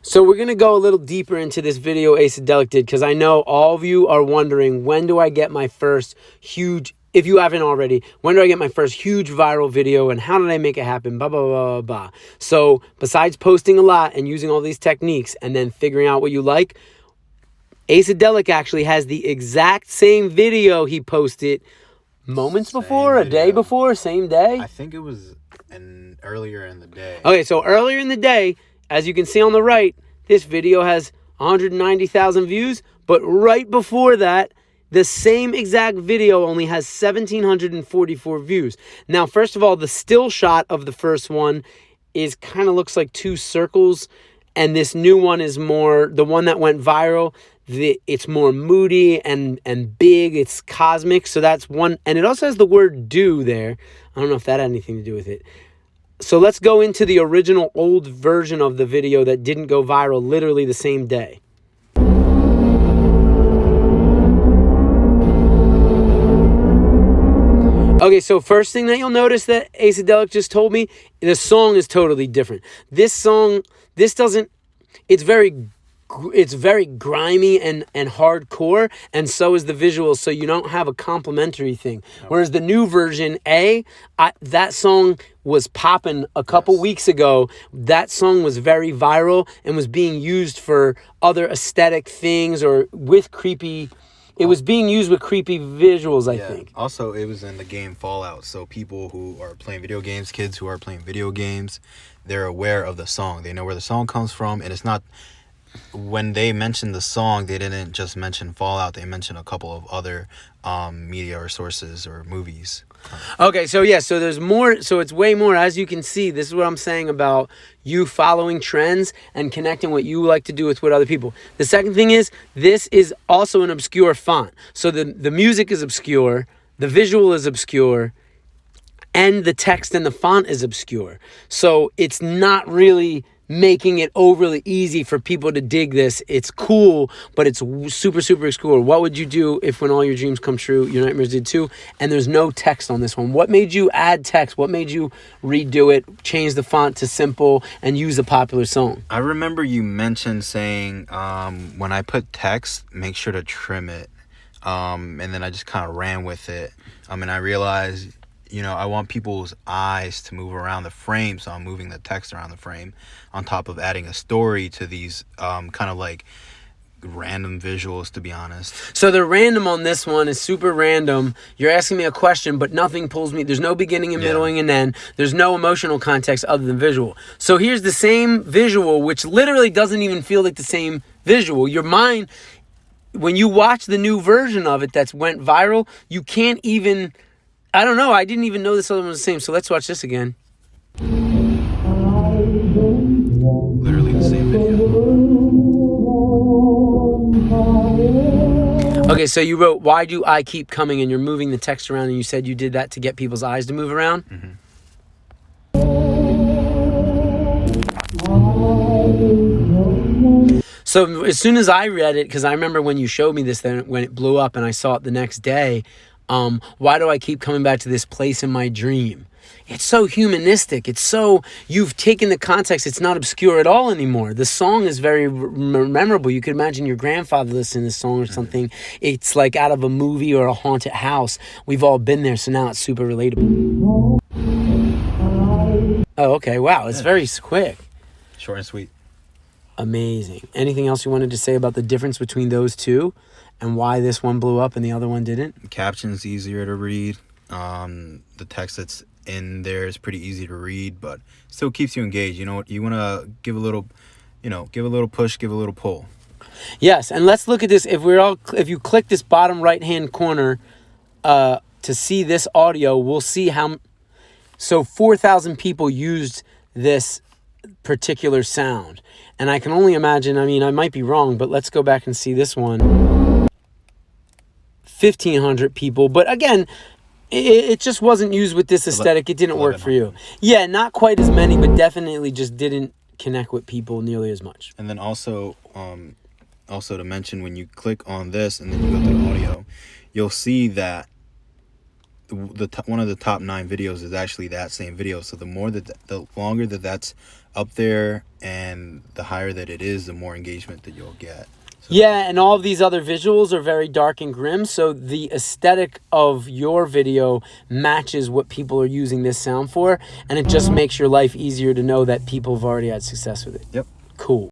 So we're going to go a little deeper into this video Asadelic did, because I know all of you are wondering, when do I get my first huge, if you haven't already, when do I get my first huge viral video and how did I make it happen, blah, blah, blah, blah, blah. So besides posting a lot and using all these techniques and then figuring out what you like, Asadelic actually has the exact same video he posted moments before, a day before, same day. I think it was earlier in the day. Okay, so earlier in the day, as you can see on the right, this video has 190,000 views, but right before that, the same exact video only has 1,744 views. Now, first of all, the still shot of the first one is kind of looks like two circles, and this new one is more, the one that went viral, it's more moody and big, it's cosmic, so that's one, and it also has the word do there. I don't know if that had anything to do with it. So let's go into the original old version of the video that didn't go viral literally the same day. Okay, so first thing that you'll notice that Asadelic just told me, the song is totally different. This song, it's very grimy and hardcore, and so is the visuals, so you don't have a complimentary thing. Whereas the new version, that song was popping a couple weeks ago. That song was very viral and was being used for other aesthetic things or with creepy... It was being used with creepy visuals, I think. Also, it was in the game Fallout, so people who are playing video games, kids who are playing video games, they're aware of the song. They know where the song comes from, and it's not... When they mentioned the song, they didn't just mention Fallout. They mentioned a couple of other media or sources or movies. Okay, so yeah, so there's more, so it's way more. As you can see, this is what I'm saying about you following trends and connecting what you like to do with other people. The second thing is, this is also an obscure font. So the music is obscure, the visual is obscure, and the text and the font is obscure. So it's not really making it overly easy for people to dig this. It's cool, but it's super, super obscure. What would you do if when all your dreams come true, your nightmares did too? And there's no text on this one. What made you add text? What made you redo it, change the font to simple, and use a popular song? I remember you mentioned saying when I put text, make sure to trim it. And then I just kind of ran with it. And I realized, I want people's eyes to move around the frame, so I'm moving the text around the frame on top of adding a story to these kind of like random visuals, to be honest. So the random on this one is super random. You're asking me a question, but nothing pulls me. There's no beginning and middling and end. There's no emotional context other than visual. So here's the same visual, which literally doesn't even feel like the same visual. Your mind, when you watch the new version of it that's went viral, you can't even... I don't know. I didn't even know this other one was the same. So let's watch this again. Literally the same video. Okay, so you wrote, "Why do I keep coming?" and you're moving the text around, and you said you did that to get people's eyes to move around? Mm-hmm. So as soon as I read it, because I remember when you showed me this, then when it blew up and I saw it the next day, why do I keep coming back to this place in my dream? It's so humanistic. It's so, you've taken the context. It's not obscure at all anymore. The song is very memorable. You could imagine your grandfather listening to this song or something. It's like out of a movie or a haunted house. We've all been there, so now it's super relatable. Oh, okay. Wow, it's very quick. Short and sweet. Amazing. Anything else you wanted to say about the difference between those two and why this one blew up and the other one didn't? The caption's easier to read. The text that's in there is pretty easy to read, but still keeps you engaged. You know what? You want to give a little, give a little push, give a little pull. Yes, and let's look at this. If you click this bottom right-hand corner to see this audio, we'll see how... So 4,000 people used this particular sound. And I can only imagine, I might be wrong, but let's go back and see this one. 1,500 people. But again, it just wasn't used with this aesthetic. It didn't work for you. Yeah, not quite as many, but definitely just didn't connect with people nearly as much. And then also to mention, when you click on this and then you go to the audio, you'll see that one of the top 9 videos is actually that same video. So the longer that's up there and the higher that it is, the more engagement that you'll get. So. Yeah, and all of these other visuals are very dark and grim, so the aesthetic of your video matches what people are using this sound for, and it just makes your life easier to know that people have already had success with it. Yep. Cool.